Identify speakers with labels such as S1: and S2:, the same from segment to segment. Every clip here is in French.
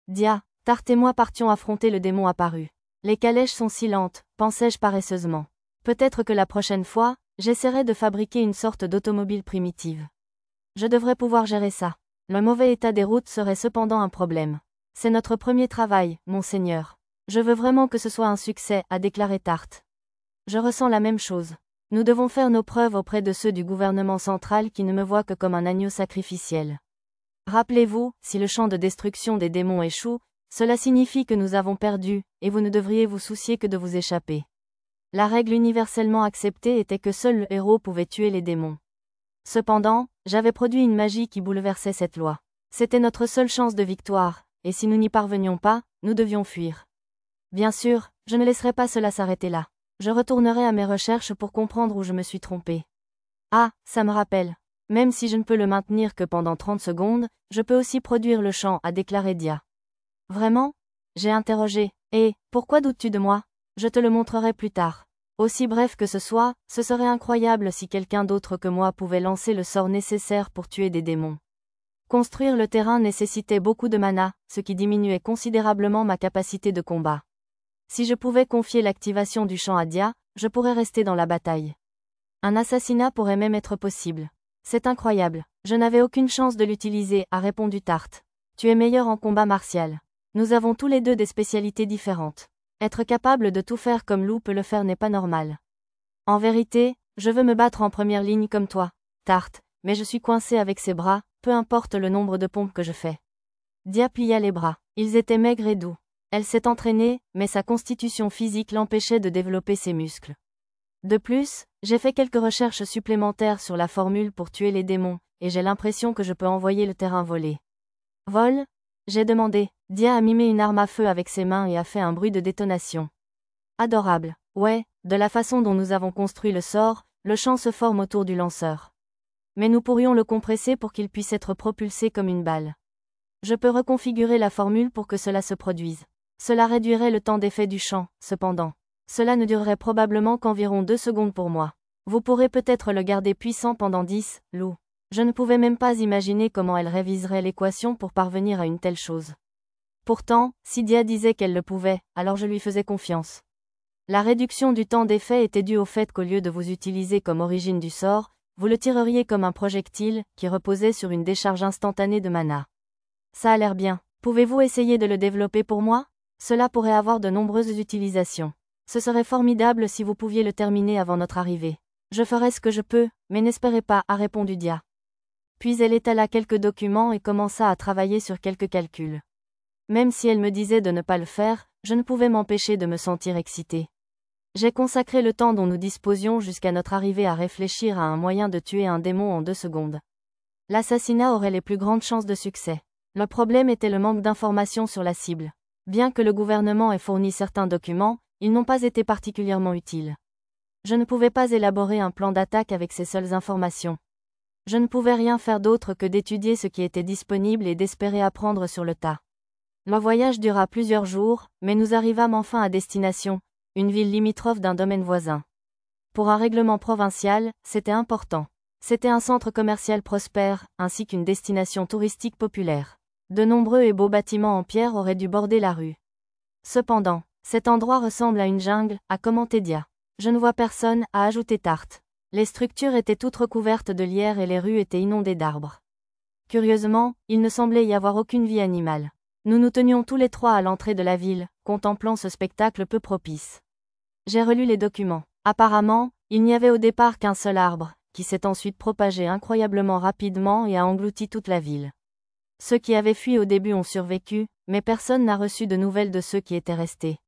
S1: Dia, Tarte et moi partions affronter le démon apparu. Les calèches sont si lentes, pensais-je paresseusement. Peut-être que la prochaine fois, j'essaierai de fabriquer une sorte d'automobile primitive. Je devrais pouvoir gérer ça. Le mauvais état des routes serait cependant un problème. C'est notre premier travail, monseigneur. Je veux vraiment que ce soit un succès, a déclaré Tarte. Je ressens la même chose. Nous devons faire nos preuves auprès de ceux du gouvernement central qui ne me voient que comme un agneau sacrificiel. Rappelez-vous, si le champ de destruction des démons échoue, cela signifie que nous avons perdu, et vous ne devriez vous soucier que de vous échapper. La règle universellement acceptée était que seul le héros pouvait tuer les démons. Cependant, j'avais produit une magie qui bouleversait cette loi. C'était notre seule chance de victoire, et si nous n'y parvenions pas, nous devions fuir. Bien sûr, je ne laisserai pas cela s'arrêter là. Je retournerai à mes recherches pour comprendre où je me suis trompé. Ah, ça me rappelle. Même si je ne peux le maintenir que pendant 30 secondes, je peux aussi produire le chant, a déclaré Dia. Vraiment? J'ai interrogé. Et, pourquoi doutes-tu de moi? Je te le montrerai plus tard. Aussi bref que ce soit, ce serait incroyable si quelqu'un d'autre que moi pouvait lancer le sort nécessaire pour tuer des démons. Construire le terrain nécessitait beaucoup de mana, ce qui diminuait considérablement ma capacité de combat. Si je pouvais confier l'activation du chant à Dia, je pourrais rester dans la bataille. Un assassinat pourrait même être possible. C'est incroyable. Je n'avais aucune chance de l'utiliser, a répondu Tarte. Tu es meilleur en combat martial. Nous avons tous les deux des spécialités différentes. Être capable de tout faire comme Lou peut le faire n'est pas normal. En vérité, je veux me battre en première ligne comme toi, Tarte, mais je suis coincé avec ses bras, peu importe le nombre de pompes que je fais. Dia plia les bras. Ils étaient maigres et doux. Elle s'est entraînée, mais sa constitution physique l'empêchait de développer ses muscles. De plus, j'ai fait quelques recherches supplémentaires sur la formule pour tuer les démons, et j'ai l'impression que je peux envoyer le terrain voler. Vol? J'ai demandé. Dia a mimé une arme à feu avec ses mains et a fait un bruit de détonation. Adorable. Ouais, de la façon dont nous avons construit le sort, le champ se forme autour du lanceur. Mais nous pourrions le compresser pour qu'il puisse être propulsé comme une balle. Je peux reconfigurer la formule pour que cela se produise. Cela réduirait le temps d'effet du champ, cependant. Cela ne durerait probablement qu'environ 2 secondes pour moi. Vous pourrez peut-être le garder puissant pendant 10, Lou. Je ne pouvais même pas imaginer comment elle réviserait l'équation pour parvenir à une telle chose. Pourtant, si Dia disait qu'elle le pouvait, alors je lui faisais confiance. La réduction du temps d'effet était due au fait qu'au lieu de vous utiliser comme origine du sort, vous le tireriez comme un projectile, qui reposait sur une décharge instantanée de mana. Ça a l'air bien. Pouvez-vous essayer de le développer pour moi? Cela pourrait avoir de nombreuses utilisations. Ce serait formidable si vous pouviez le terminer avant notre arrivée. Je ferai ce que je peux, mais n'espérez pas, a répondu Dia. Puis elle étala quelques documents et commença à travailler sur quelques calculs. Même si elle me disait de ne pas le faire, je ne pouvais m'empêcher de me sentir excitée. J'ai consacré le temps dont nous disposions jusqu'à notre arrivée à réfléchir à un moyen de tuer un démon en 2 secondes. L'assassinat aurait les plus grandes chances de succès. Le problème était le manque d'informations sur la cible. Bien que le gouvernement ait fourni certains documents, ils n'ont pas été particulièrement utiles. Je ne pouvais pas élaborer un plan d'attaque avec ces seules informations. Je ne pouvais rien faire d'autre que d'étudier ce qui était disponible et d'espérer apprendre sur le tas. Le voyage dura plusieurs jours, mais nous arrivâmes enfin à destination, une ville limitrophe d'un domaine voisin. Pour un règlement provincial, c'était important. C'était un centre commercial prospère, ainsi qu'une destination touristique populaire. De nombreux et beaux bâtiments en pierre auraient dû border la rue. Cependant, cet endroit ressemble à une jungle, a commenté Dia. Je ne vois personne, a ajouté Tarte. Les structures étaient toutes recouvertes de lierre et les rues étaient inondées d'arbres. Curieusement, il ne semblait y avoir aucune vie animale. Nous nous tenions tous les trois à l'entrée de la ville, contemplant ce spectacle peu propice. J'ai relu les documents. Apparemment, il n'y avait au départ qu'un seul arbre, qui s'est ensuite propagé incroyablement rapidement et a englouti toute la ville. Ceux qui avaient fui au début ont survécu, mais personne n'a reçu de nouvelles de ceux qui étaient restés.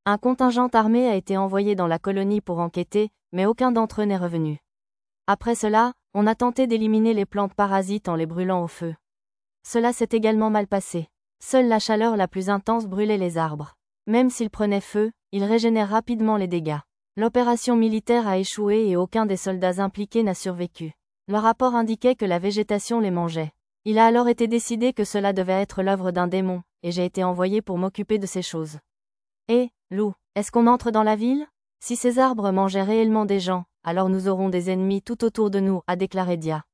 S1: Un contingent armé a été envoyé dans la colonie pour enquêter, mais aucun d'entre eux n'est revenu. Après cela, on a tenté d'éliminer les plantes parasites en les brûlant au feu. Cela s'est également mal passé. Seule la chaleur la plus intense brûlait les arbres. Même s'ils prenaient feu, ils régénèrent rapidement les dégâts. L'opération militaire a échoué et aucun des soldats impliqués n'a survécu. Le rapport indiquait que la végétation les mangeait. Il a alors été décidé que cela devait être l'œuvre d'un démon, et j'ai été envoyé pour m'occuper de ces choses. Et, Lou, est-ce qu'on entre dans la ville? Si ces arbres mangeaient réellement des gens, alors nous aurons des ennemis tout autour de nous, a déclaré Dia.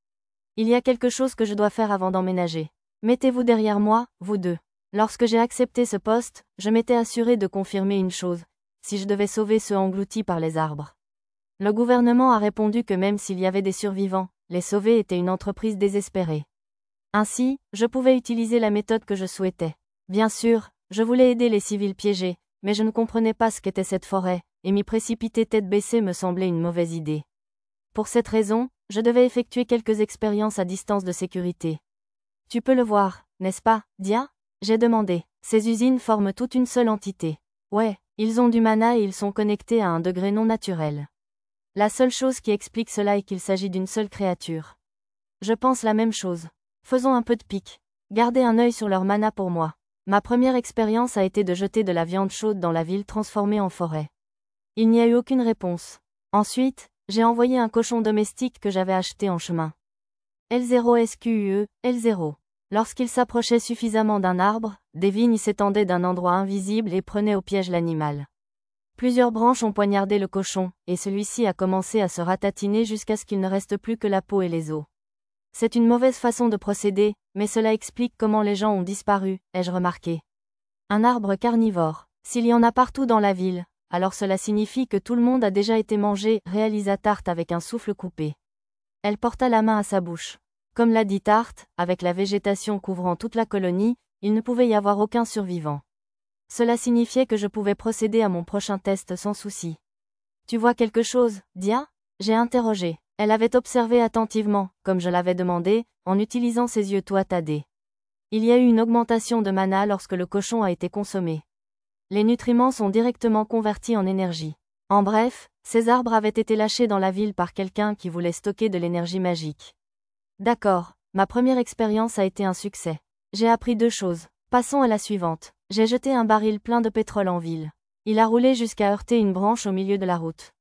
S1: Il y a quelque chose que je dois faire avant d'emménager. Mettez-vous derrière moi, vous deux. Lorsque j'ai accepté ce poste, je m'étais assuré de confirmer une chose, si je devais sauver ceux engloutis par les arbres. Le gouvernement a répondu que même s'il y avait des survivants, les sauver était une entreprise désespérée. Ainsi, je pouvais utiliser la méthode que je souhaitais. Bien sûr, je voulais aider les civils piégés, mais je ne comprenais pas ce qu'était cette forêt, et m'y précipiter tête baissée me semblait une mauvaise idée. Pour cette raison, je devais effectuer quelques expériences à distance de sécurité. Tu peux le voir, n'est-ce pas, Dia? J'ai demandé. Ces usines forment toute une seule entité. Ouais, ils ont du mana et ils sont connectés à un degré non naturel. La seule chose qui explique cela est qu'il s'agit d'une seule créature. Je pense la même chose. Faisons un peu de pique. Gardez un œil sur leur mana pour moi. Ma première expérience a été de jeter de la viande chaude dans la ville transformée en forêt. Il n'y a eu aucune réponse. Ensuite, j'ai envoyé un cochon domestique que j'avais acheté en chemin. L0SQUE, L0. Lorsqu'il s'approchait suffisamment d'un arbre, des vignes s'étendaient d'un endroit invisible et prenaient au piège l'animal. Plusieurs branches ont poignardé le cochon, et celui-ci a commencé à se ratatiner jusqu'à ce qu'il ne reste plus que la peau et les os. C'est une mauvaise façon de procéder, mais cela explique comment les gens ont disparu, ai-je remarqué. Un arbre carnivore. S'il y en a partout dans la ville, alors cela signifie que tout le monde a déjà été mangé, réalisa Tarte avec un souffle coupé. Elle porta la main à sa bouche. Comme l'a dit Tarte, avec la végétation couvrant toute la colonie, il ne pouvait y avoir aucun survivant. Cela signifiait que je pouvais procéder à mon prochain test sans souci. Tu vois quelque chose, Dia? J'ai interrogé. Elle avait observé attentivement, comme je l'avais demandé, en utilisant ses yeux tout attardés. Il y a eu une augmentation de mana lorsque le cochon a été consommé. Les nutriments sont directement convertis en énergie. En bref, ces arbres avaient été lâchés dans la ville par quelqu'un qui voulait stocker de l'énergie magique. D'accord, ma première expérience a été un succès. J'ai appris 2 choses. Passons à la suivante. J'ai jeté un baril plein de pétrole en ville. Il a roulé jusqu'à heurter une branche au milieu de la route.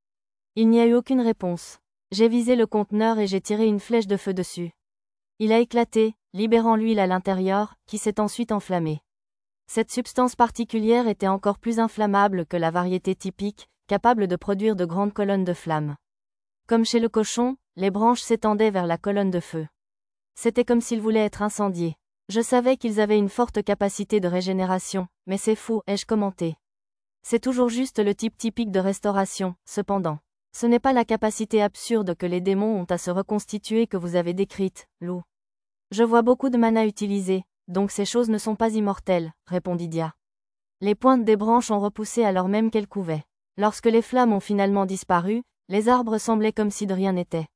S1: Il n'y a eu aucune réponse. J'ai visé le conteneur et j'ai tiré une flèche de feu dessus. Il a éclaté, libérant l'huile à l'intérieur, qui s'est ensuite enflammée. Cette substance particulière était encore plus inflammable que la variété typique, capable de produire de grandes colonnes de flammes. Comme chez le cochon, les branches s'étendaient vers la colonne de feu. C'était comme s'ils voulaient être incendiés. Je savais qu'ils avaient une forte capacité de régénération, mais c'est fou, ai-je commenté. C'est toujours juste le type typique de restauration, cependant. Ce n'est pas la capacité absurde que les démons ont à se reconstituer que vous avez décrite, Lou. Je vois beaucoup de mana utilisé, donc ces choses ne sont pas immortelles, répondit Dia. Les pointes des branches ont repoussé alors même qu'elles couvaient. Lorsque les flammes ont finalement disparu, les arbres semblaient comme si de rien n'était.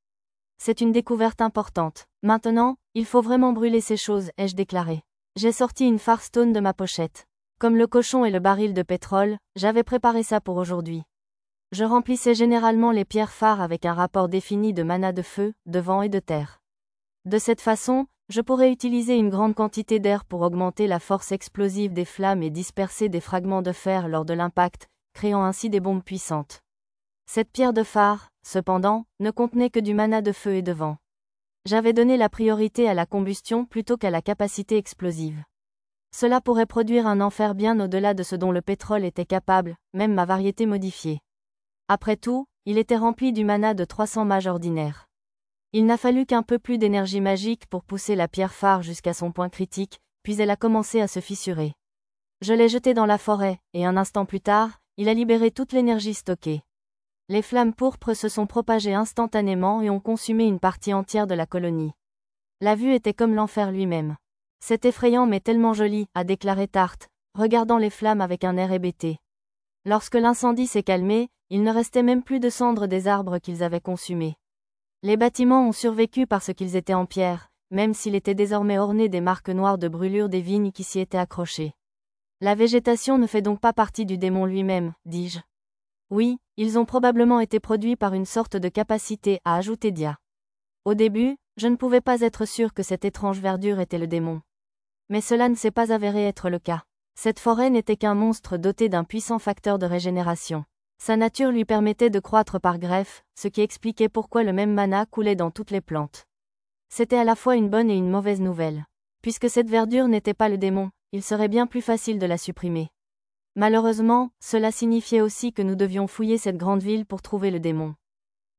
S1: C'est une découverte importante. Maintenant, il faut vraiment brûler ces choses, ai-je déclaré. J'ai sorti une Firestone de ma pochette. Comme le cochon et le baril de pétrole, j'avais préparé ça pour aujourd'hui. Je remplissais généralement les pierres phares avec un rapport défini de mana de feu, de vent et de terre. De cette façon, je pourrais utiliser une grande quantité d'air pour augmenter la force explosive des flammes et disperser des fragments de fer lors de l'impact, créant ainsi des bombes puissantes. Cette pierre de phare, cependant, ne contenait que du mana de feu et de vent. J'avais donné la priorité à la combustion plutôt qu'à la capacité explosive. Cela pourrait produire un enfer bien au-delà de ce dont le pétrole était capable, même ma variété modifiée. Après tout, il était rempli du mana de 300 mages ordinaires. Il n'a fallu qu'un peu plus d'énergie magique pour pousser la pierre phare jusqu'à son point critique, puis elle a commencé à se fissurer. Je l'ai jeté dans la forêt, et un instant plus tard, il a libéré toute l'énergie stockée. Les flammes pourpres se sont propagées instantanément et ont consumé une partie entière de la colonie. La vue était comme l'enfer lui-même. C'est effrayant mais tellement joli, a déclaré Tarte, regardant les flammes avec un air hébété. Lorsque l'incendie s'est calmé, il ne restait même plus de cendres des arbres qu'ils avaient consumés. Les bâtiments ont survécu parce qu'ils étaient en pierre, même s'ils étaient désormais ornés des marques noires de brûlure des vignes qui s'y étaient accrochées. La végétation ne fait donc pas partie du démon lui-même, dis-je. Oui, ils ont probablement été produits par une sorte de capacité, a ajouté Dia. Au début, je ne pouvais pas être sûr que cette étrange verdure était le démon. Mais cela ne s'est pas avéré être le cas. Cette forêt n'était qu'un monstre doté d'un puissant facteur de régénération. Sa nature lui permettait de croître par greffe, ce qui expliquait pourquoi le même mana coulait dans toutes les plantes. C'était à la fois une bonne et une mauvaise nouvelle. Puisque cette verdure n'était pas le démon, il serait bien plus facile de la supprimer. Malheureusement, cela signifiait aussi que nous devions fouiller cette grande ville pour trouver le démon.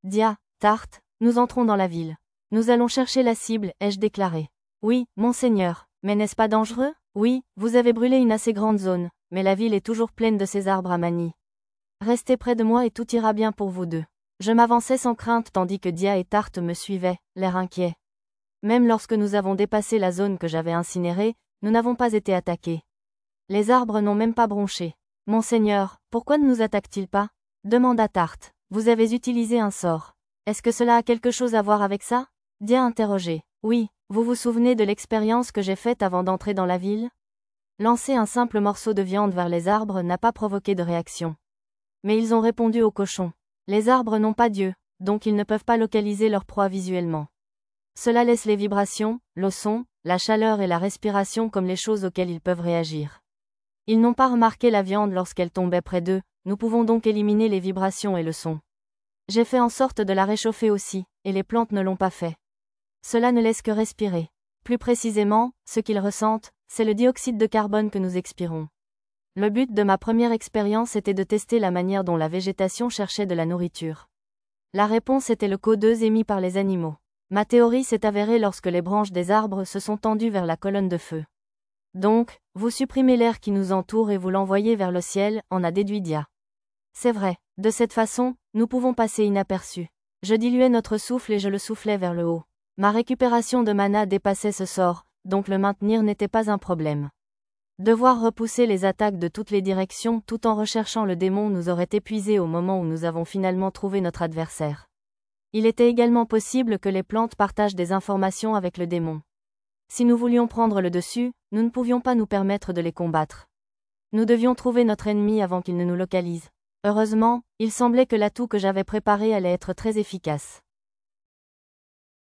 S1: Dia, Tarte, nous entrons dans la ville. Nous allons chercher la cible, ai-je déclaré. Oui, monseigneur, mais n'est-ce pas dangereux? Oui, vous avez brûlé une assez grande zone, mais la ville est toujours pleine de ces arbres à manie. Restez près de moi et tout ira bien pour vous deux. Je m'avançais sans crainte tandis que Dia et Tarte me suivaient, l'air inquiet. Même lorsque nous avons dépassé la zone que j'avais incinérée, nous n'avons pas été attaqués. Les arbres n'ont même pas bronché. Monseigneur, pourquoi ne nous attaquent-ils pas? Demanda Tarte. Vous avez utilisé un sort. Est-ce que cela a quelque chose à voir avec ça? Dia interrogé. Oui, vous vous souvenez de l'expérience que j'ai faite avant d'entrer dans la ville? Lancer un simple morceau de viande vers les arbres n'a pas provoqué de réaction. Mais ils ont répondu aux cochons. Les arbres n'ont pas d'yeux, donc ils ne peuvent pas localiser leur proie visuellement. Cela laisse les vibrations, le son, la chaleur et la respiration comme les choses auxquelles ils peuvent réagir. Ils n'ont pas remarqué la viande lorsqu'elle tombait près d'eux, nous pouvons donc éliminer les vibrations et le son. J'ai fait en sorte de la réchauffer aussi, et les plantes ne l'ont pas fait. Cela ne laisse que respirer. Plus précisément, ce qu'ils ressentent, c'est le dioxyde de carbone que nous expirons. Le but de ma première expérience était de tester la manière dont la végétation cherchait de la nourriture. La réponse était le CO2 émis par les animaux. Ma théorie s'est avérée lorsque les branches des arbres se sont tendues vers la colonne de feu. Donc, vous supprimez l'air qui nous entoure et vous l'envoyez vers le ciel, en a déduit Dia. C'est vrai, de cette façon, nous pouvons passer inaperçus. Je diluais notre souffle et je le soufflais vers le haut. Ma récupération de mana dépassait ce sort, donc le maintenir n'était pas un problème. Devoir repousser les attaques de toutes les directions tout en recherchant le démon nous aurait épuisés au moment où nous avons finalement trouvé notre adversaire. Il était également possible que les plantes partagent des informations avec le démon. Si nous voulions prendre le dessus, nous ne pouvions pas nous permettre de les combattre. Nous devions trouver notre ennemi avant qu'il ne nous localise. Heureusement, il semblait que l'atout que j'avais préparé allait être très efficace.